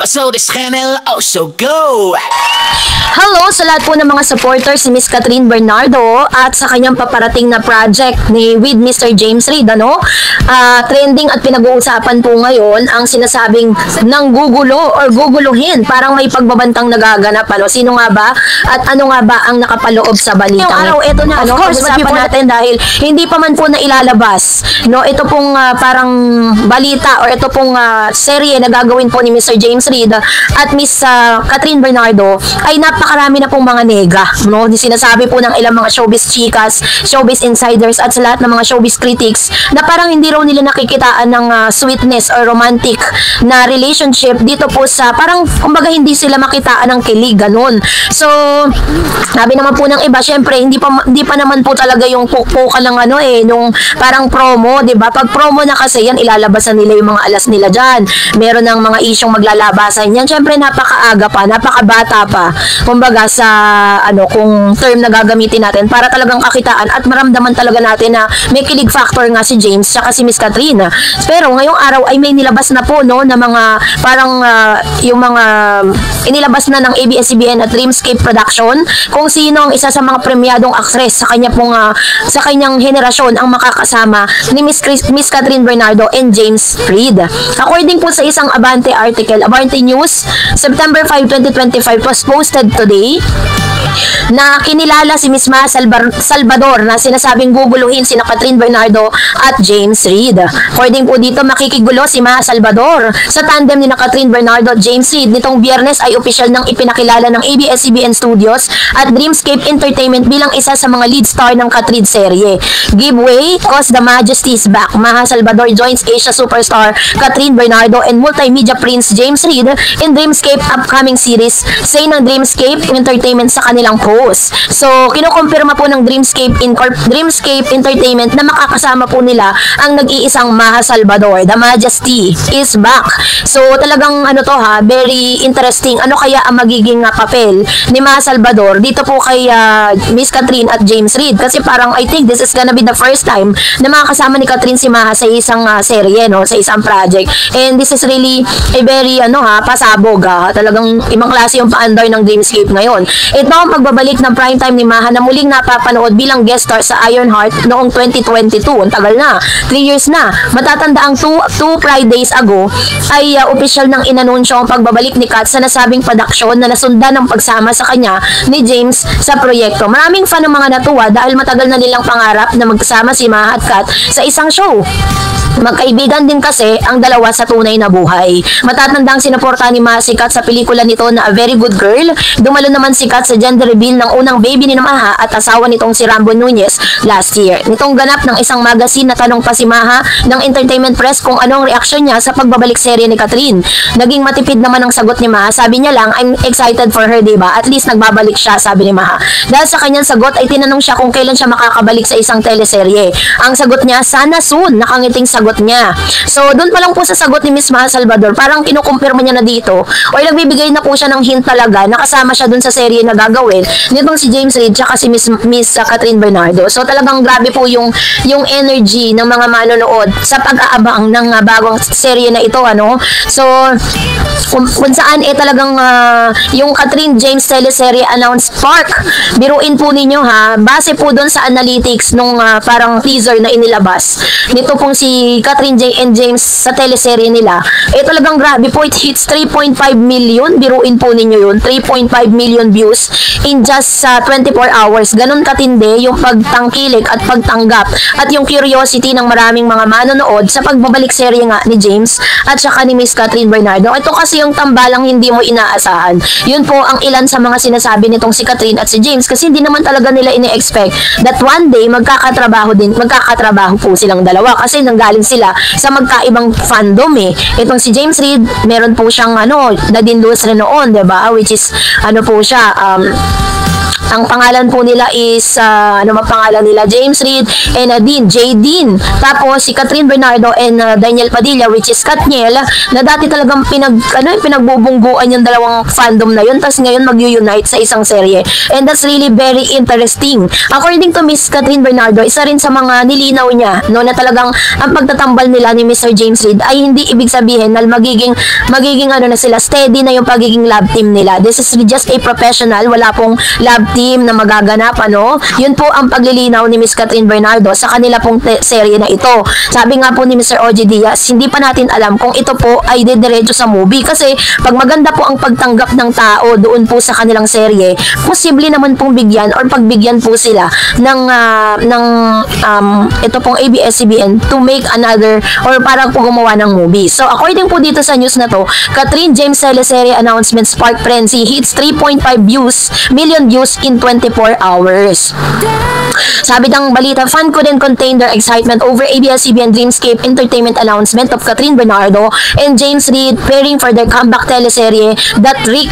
So this channel also go! Hello sa lahat po ng mga supporters ni Miss Catherine Bernardo at sa kanyang paparating na project with Mr. James Reid, ano? Trending at pinag-uusapan po ngayon ang sinasabing nanggugulo or guguluhin, parang may pagbabantang nagaganap, ano? Sino nga ba at ano nga ba ang nakapaloob sa balita? Ngayong araw, ito na, ano, of course, pag-usapan natin dahil hindi pa man po na ilalabas, no? Ito pong parang balita or ito pong serye na gagawin po ni Mr. James Reid at Miss Catherine Bernardo ay napakarami na pong mga nega, no? Sinasabi po ng ilang mga showbiz chikas, showbiz insiders at sa lahat ng mga showbiz critics na parang hindi raw nila nakikitaan ng sweetness or romantic na relationship dito po sa parang kumbaga hindi sila makitaan ng kilig, ganun. So, sabi naman po ng iba, syempre hindi pa naman po talaga yung pukpukan ng ano nung parang promo, 'di ba? Pag promo na kasi yan ilalabasan nila yung mga alas nila diyan. Meron ng mga isyong maglalabasan yan. Syempre napakaaga pa, napakabata pa. Kumbaga sa kung term na gagamitin natin para talagang kakitaan at maramdaman talaga natin na may kilig factor nga si James at si Miss Catherine. Pero ngayong araw ay may nilabas na po, no, na mga parang yung mga inilabas na ng ABS-CBN at Dreamscape Production kung sino ang isa sa mga premyadong actress sa kanya pong sa kanyang henerasyon ang makakasama ni Miss Catherine Bernardo and James Reid. According po sa isang Abante article, Abante News, September 5, 2025 was posted today na kinilala si Miss Ma Salvador na sinasabing guguluhin sina Catherine Bernardo at James Reid. According po dito, makikigulo si Ma Salvador sa tandem ni Catherine Bernardo at James Reid. Nitong Biyernes ay opisyal nang ipinakilala ng ABS-CBN Studios at Dreamscape Entertainment bilang isa sa mga lead star ng Catherine serye. Giveaway, cause the majesty is back. Ma Salvador joins Asia superstar Catherine Bernardo and multimedia prince James Reid in Dreamscape upcoming series, say ng Dreamscape Entertainment sa kanilang post. So, kinukumpirma po ng Dreamscape Entertainment na makakasama po nila ang nag-iisang Maha Salvador. The Majesty is back. So, talagang very interesting. Ano kaya ang magiging papel ni Maha Salvador dito po kay Miss Catherine at James Reid? Kasi parang I think this is gonna be the first time na makakasama ni Catherine si Maha sa isang serye, no, sa isang project. And this is really a very pasabog. Talagang ibang klase yung pa-andar ng Dreamscape ngayon. Ito ang pagbabalik ng primetime ni Maha na muling napapanood bilang guest star sa Ironheart noong 2022. Ang tagal na. 3 years na. Matatanda ang 2 Fridays ago ay opisyal nang inanunsyo ang pagbabalik ni Kat sa nasabing production na nasundan ng pagsama sa kanya ni James sa proyekto. Maraming fan ng mga natuwa dahil matagal na nilang pangarap na magsama si Maha at Kat sa isang show. Magkaibigan din kasi ang dalawa sa tunay na buhay. Matatandang sinuporta ni Maha si Kat sa pelikula nito na A Very Good Girl. Dumalo naman si Kat sa gender reveal ng unang baby ni Maha at asawa nitong si Rambo Nunez last year. Nitong ganap ng isang magazine na tanong pa si Maha ng entertainment press kung ano ang reaksyon niya sa pagbabalik serye ni Catherine. Naging matipid naman ang sagot ni Maha. Sabi niya lang, I'm excited for her, diba? At least nagbabalik siya, sabi ni Maha. Dahil sa kanyang sagot ay tinanong siya kung kailan siya makakabalik sa isang teleserye. Ang sagot niya, sana soon, nakangiting sagot niya. So, doon pa lang po sa sagot ni Miss Maha Salvador, parang kinukumpirma niya na dito or nagbibigay na po siya ng hint talaga na kasama siya doon sa serye na gagawin nitong si James Reid tsaka si Miss Catherine Bernardo. So, talagang grabe po yung energy ng mga manonood sa pag-aabang ng bagong serye na ito, ano? So, kung saan talagang yung Catherine James teleserye announced Spark. Biruin po ninyo base po doon sa analytics nung parang teaser na inilabas nito pong si Catherine and James sa teleserye nila. Talagang grabe po, it hits 3.5 million. Biruin po ninyo yun, 3.5 million views in just 24 hours. Ganun katindi yung pagtangkilik at pagtanggap at yung curiosity ng maraming mga manonood sa pagbabalik serye nga ni James at saka ni Miss Catherine Bernardo. Ito kasi yung tambalang hindi mo inaasahan. Yun po ang ilan sa mga sinasabi nitong si Catherine at si James kasi hindi naman talaga nila ini-expect that one day magkakatrabaho po silang dalawa kasi nanggaling sila sa magkaibang fandom Itong si James Reid, meron po siyang Nadine Lustre noon, 'di ba? Which is po siya Ang pangalan po nila is, ano ba pangalan nila? James Reid and Dean, J. Dean. Tapos si Catherine Bernardo and Daniel Padilla, which is Katniel, na dati talagang pinagbubungguan yung dalawang fandom na yun, tapos ngayon mag-unite sa isang serye. And that's really very interesting. According to Miss Catherine Bernardo, isa rin sa mga nilinaw niya, no, na talagang ang pagtatambal nila ni Mr. James Reid ay hindi ibig sabihin na magiging ano na sila, steady na yung pagiging love team nila. This is just a professional, wala pong love team na magaganap, ano. Yun po ang paglilinaw ni Miss Catherine Bernardo sa kanila pong serye na ito. Sabi nga po ni Mr. OG Diaz, hindi pa natin alam kung ito po ay didiretso sa movie kasi pag maganda po ang pagtanggap ng tao doon po sa kanilang serye, posible naman pong bigyan or pagbigyan po sila ng ito pong ABS-CBN to make another or para po gumawa ng movie. So according po dito sa news na to, Catherine James teleserye announcement spark frenzy hits 3.5 million views in 24 hours. Sabi ng balita, fan couldn't contain their excitement over ABS-CBN Dreamscape Entertainment announcement of Catherine Bernardo and James Reid preparing for their comeback teleserye that wreak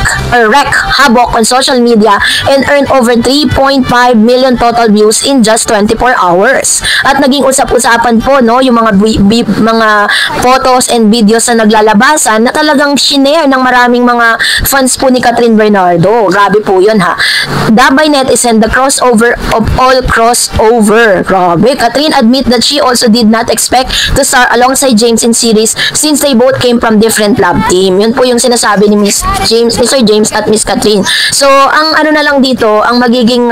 havoc on social media and earned over 3.5 million total views in just 24 hours. At naging usap-usapan po, no, yung mga photos and videos na naglalabasan na talagang shinare ng maraming mga fans po ni Catherine Bernardo. Grabe po yun, ha. Dabay netizen, the crossover of all crossover. Grabe. Catherine admit that she also did not expect to star alongside James in series since they both came from different love team. Yun po yung sinasabi ni Mr. James at Miss Catherine. So, ang ano na lang dito, ang magiging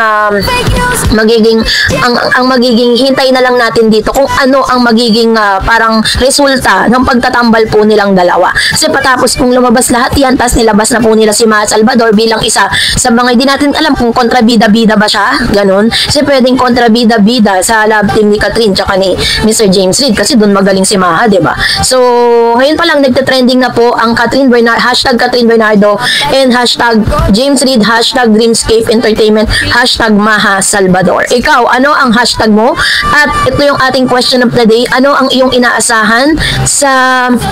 hintay na lang natin dito kung ano ang magiging parang resulta ng pagtatambal po nilang dalawa. Kasi patapos kung lumabas lahat yan, tapos nilabas na po nila si Maha Salvador bilang isa sa mga hindi natin alam kung kontrabida-bida ba siya, ganun. Kasi pwedeng kontrabida-bida sa love team ni Catherine tsaka ni Mr. James Reid kasi doon magaling si Maha, diba? So, ngayon pa lang nagte-trending na po ang Catherine Bernardo and hashtag James Reid, hashtag Dreamscape Entertainment, hashtag Maha Salvador. Ikaw, ano ang hashtag mo? At ito yung ating question of the day. Ano ang iyong inaasahan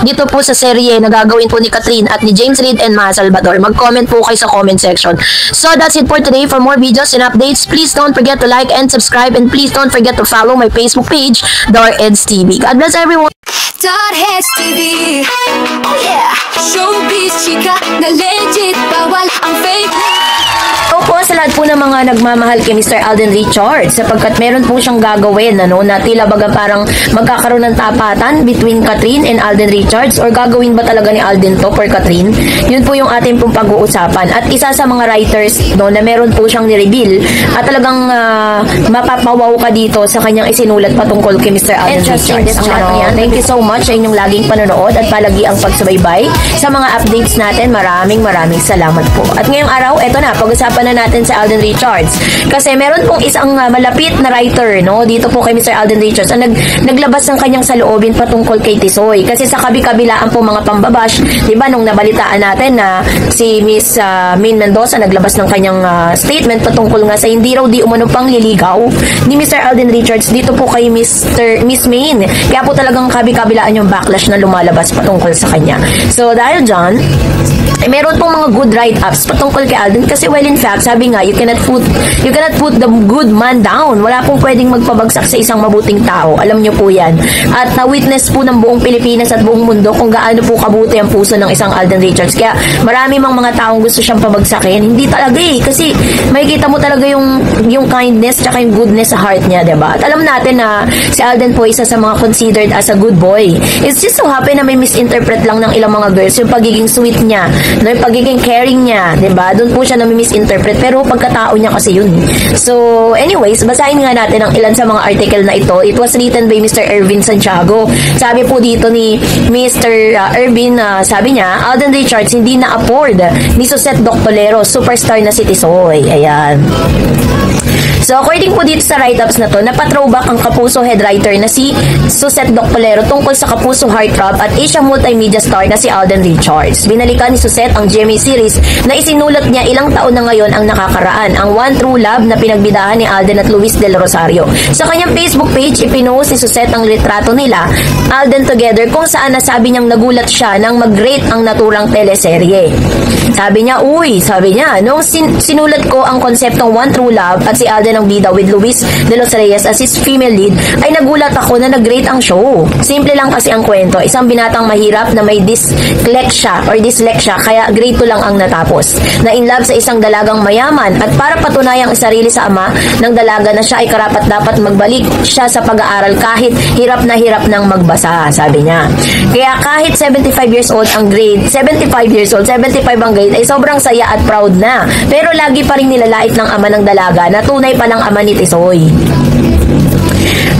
dito po sa serye na gagawin po ni Catherine at ni James Reid and Maha Salvador? Mag-comment po kayo sa comment section. So, that's it for today. For more videos and updates, please don't forget to like and subscribe, and please don't forget to follow my Facebook page, Darheads TV. God bless everyone! Darheads TV, oh yeah, showbiz chika na legit, bawal ang fake. Po sa lahat po ng mga nagmamahal kay Mr. Alden Richards sapagkat meron po siyang gagawin na tila baga parang magkakaroon ng tapatan between Catherine and Alden Richards or gagawin ba talaga ni Alden to for Catherine? Yun po yung ating pong pag-uusapan. At isa sa mga writers na meron po siyang ni-reveal at talagang mapapawaw ka dito sa kanyang isinulat patungkol kay Mr. Alden Richards. Thank you so much sa inyong laging panonood at palagi ang pagsubaybay sa mga updates natin. Maraming salamat po. At ngayong araw, eto na, pag-usapan na natin sa Alden Richards. Kasi meron pong isang malapit na writer, dito po kay Mr. Alden Richards ang naglabas ng kanyang saloobin patungkol kay Tisoy. Kasi sa kabi-kabilaan po mga pambabash, di ba, nung nabalitaan natin na si Miss Main Mendoza naglabas ng kanyang statement patungkol nga sa hindi raw di umano pang liligaw ni Mr. Alden Richards dito po kay Miss Main. Kaya po talagang kabi-kabilaan yung backlash na lumalabas patungkol sa kanya. So, dahil dyan, meron pong mga good write-ups patungkol kay Alden kasi well in fact sabi nga you cannot put the good man down. Wala pong pwedeng magpabagsak sa isang mabuting tao, alam nyo po yan, at na-witness po ng buong Pilipinas at buong mundo kung gaano po kabuti ang puso ng isang Alden Richards. Kaya marami mang mga taong gusto siyang pabagsakin, hindi talaga kasi makikita mo talaga yung kindness tsaka yung goodness sa heart niya, diba? At alam natin na si Alden po isa sa mga considered as a good boy. It's just so happen na may misinterpret lang ng ilang mga girls yung pagiging sweet niya, yung pagiging caring niya, diba? Doon po siya nami-misinterpret, pero pagkatao niya kasi yun. So, anyways, basahin nga natin ang ilan sa mga article na ito. It was written by Mr. Ervin Santiago. Sabi po dito ni Mr. Ervin, sabi niya, Alden Richards hindi na-afford ni Susette Doctolero, superstar na si Tisoy. Ayan. So according po dito sa write-ups na to, napatrowback ang Kapuso head writer na si Suzette Docpolero tungkol sa Kapuso heartthrob at Asia multimedia star na si Alden Richards. Binalikan ni Suzette ang GMA series na isinulat niya ilang taon na ngayon ang nakakaraan, ang One True Love na pinagbidahan ni Alden at Luis Del Rosario. Sa kanyang Facebook page, ipinost ni Suzette ang litrato nila, Alden Together, kung saan nasabi niyang nagulat siya nang mag-rate ang naturang teleserye. Sabi niya, nung sinulat ko ang konseptong One True Love at si Alden ang bida with Luis De Los Reyes as his female lead, ay nagulat ako na nag-rate ang show. Simple lang kasi ang kwento. Isang binatang mahirap na may dyslexia kaya grade 2 lang ang natapos. Na in love sa isang dalagang mayaman at para patunayang sarili sa ama ng dalaga na siya ay karapat dapat magbalik siya sa pag-aaral kahit hirap nang magbasa, sabi niya. Kaya kahit 75 years old ang grade, 75 ang grade ay sobrang saya at proud na. Pero lagi pa rin nilalait ng ama ng dalaga na tunay pa ng ama ni Tisoy.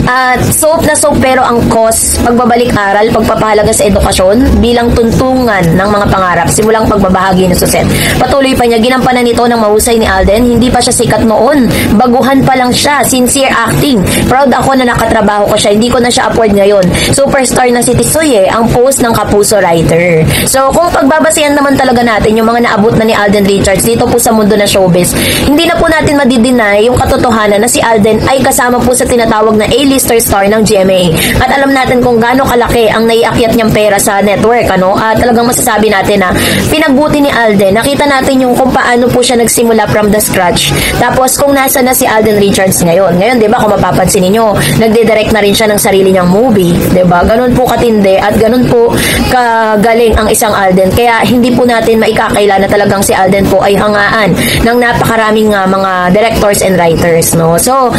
At soap na soap pero ang cause, pagbabalik aral, pagpapahalaga sa edukasyon bilang tuntungan ng mga pangarap simulang pagbabahagi ni Suzette. Patuloy pa niya, ginampanan nito ng mahusay ni Alden. Hindi pa siya sikat noon, baguhan pa lang siya, sincere acting. Proud ako na nakatrabaho ko siya, hindi ko na siya afford ngayon. Superstar na si Tisoy ang post ng Kapuso writer. So kung pagbabasihan naman talaga natin yung mga naabot na ni Alden Richards dito po sa mundo na showbiz, hindi na po natin madideny yung katotohanan na si Alden ay kasama po sa tinatawag na A-lister star ng GMA. At alam natin kung gaano kalaki ang naiakyat niyang pera sa network, ano? At talagang masasabi natin na pinagbuti ni Alden. Nakita natin yung kung paano po siya nagsimula from the scratch. Tapos kung nasa na si Alden Richards ngayon. Ngayon, 'di ba, kung mapapansin niyo, nagde-direct na rin siya ng sarili niyang movie, 'di ba? Ganun po katindi at ganun po kagaling ang isang Alden. Kaya hindi po natin maikakaila na talagang si Alden po ay hangaan ng napakaraming mga directors and writers, no? So,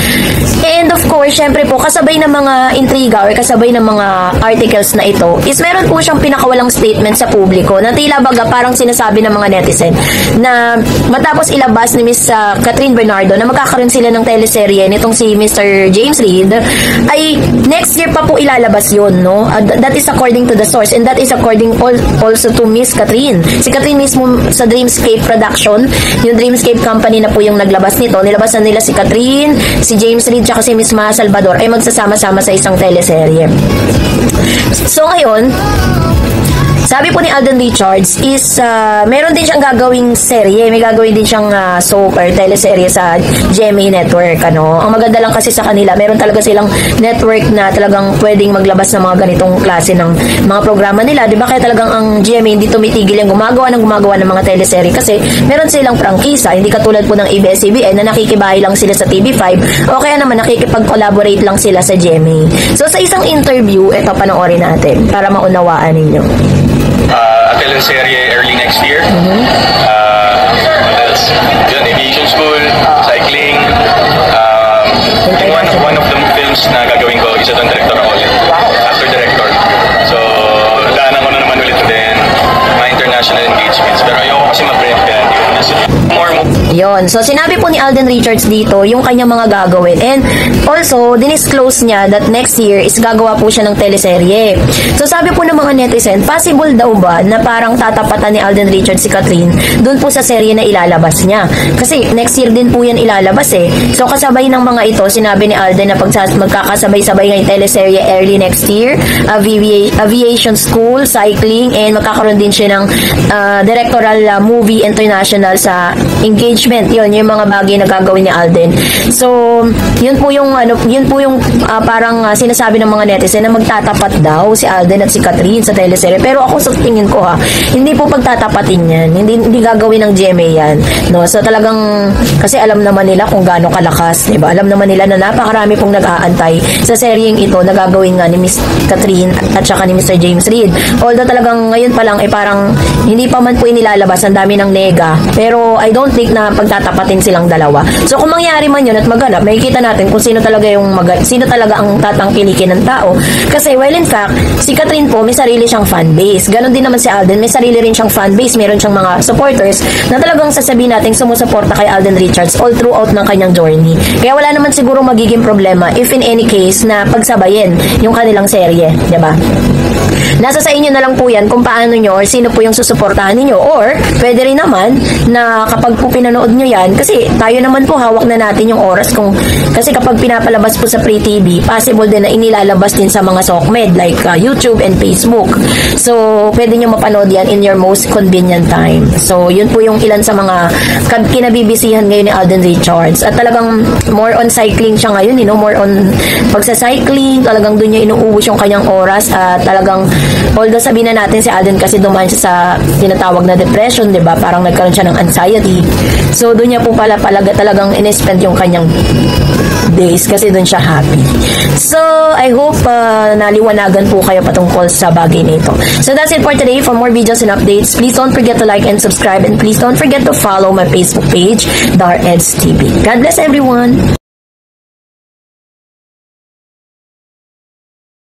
and of course, syempre po, kasabay ng mga intriga or kasabay ng mga articles na ito is meron po siyang pinakawalang statement sa publiko na tila baga parang sinasabi ng mga netizen na matapos ilabas ni Miss Catherine Bernardo na magkakaroon sila ng teleserye nitong si Mr. James Reid ay next year pa po ilalabas yun, no? That is according to the source and that is according also to Miss Catherine. Si Catherine mismo sa Dreamscape Production, yung Dreamscape company na po yung naglabas nito, nilabasan nila si Catherine, si James Reid, tsaka si Miss Ma Salvador ay magsasama-sama sa isang teleserye. So ngayon, sabi po ni Alden Richards is meron din siyang gagawing serye, may gagawin din siyang soap or teleserye sa GMA Network, ano. Ang maganda lang kasi sa kanila, meron talaga silang network na talagang pwedeng maglabas ng mga ganitong klase ng mga programa nila, 'di ba? Kaya talagang ang GMA hindi tumitigil yung gumagawa ng mga teleserye kasi meron silang prangkisa, hindi katulad po ng ABS-CBN na nakikibahay lang sila sa TV5 o kaya naman nakikipag-collaborate lang sila sa GMA. So sa isang interview, ito panoorin natin para maunawaan ninyo. A teleserye early next year. What else? Yun, aviation school, cycling. One of the films na gagawin ko, isa doon director ako ulit. Actor director. So, daanan ko na naman ulit din mga international engagements. Pero ayoko kasi mag-print kaya hindi ko na more. Yon. So, sinabi po ni Alden Richards dito yung kanyang mga gagawin. And also, dinisclose niya that next year is gagawa po siya ng teleserye. So, sabi po ng mga netizen, possible daw ba na parang tatapatan ni Alden Richards si Catherine dun po sa serye na ilalabas niya? Kasi next year din po yan ilalabas eh. So, kasabay ng mga ito, sinabi ni Alden na magkakasabay-sabay ngayong teleserye early next year, aviation school, cycling, and magkakaroon din siya ng directorial movie international sa engagement. Yun yung mga bagay na gagawin ni Alden. So, yun po yung parang sinasabi ng mga netizen na magtatapat daw si Alden at si Catherine sa teleserye. Pero ako sa tingin ko hindi po pagtatapatin yan. Hindi gagawin ng GMA yan. No? So, talagang kasi alam naman nila kung gaano kalakas, diba? Alam naman nila na napakarami pong nag-aantay sa seryeng ito na gagawin nga ni Miss Catherine at saka ni Mr. James Reid. Although talagang ngayon pa lang parang hindi pa man po inilalabas, ang dami ng nega. Pero I don't think na pagtatapatin silang dalawa. So kung mangyari man yun at maganap, makikita natin kung sino talaga ang tatangkilikin ng tao. Kasi well in fact, si Catherine po may sarili siyang fan base. Ganon din naman si Alden, may sarili rin siyang fan base, meron siyang mga supporters na talagang sasabihin natin sumusuporta kay Alden Richards all throughout ng kanyang journey. Kaya wala naman siguro magiging problema if in any case na pagsabayin yung kanilang serye, diba? Nasa sa inyo na lang po yan kung paano nyo or sino po yung susuportahan ninyo, or pwede rin naman na kapag po pinanood mapanood nyo yan, kasi tayo naman po hawak na natin yung oras kasi kapag pinapalabas po sa Free TV, possible din na inilalabas din sa mga SOCMED like YouTube and Facebook. So, pwede nyo mapanood yan in your most convenient time. So, yun po yung ilan sa mga kinabibisihan ngayon ni Alden Richards. At talagang more on cycling siya ngayon, more on pagsa-cycling, talagang doon niya inuubos yung kanyang oras. At talagang, although sabihin na natin si Alden kasi dumaan siya sa tinatawag na depression, di ba? Parang nagkaroon siya ng anxiety. So, doon niya po talagang in-spend yung kanyang days kasi doon siya happy. So, I hope naliwanagan po kayo patungkol sa bagay nito. So, that's it for today. For more videos and updates, please don't forget to like and subscribe, and please don't forget to follow my Facebook page, Dar Eds TV. God bless everyone!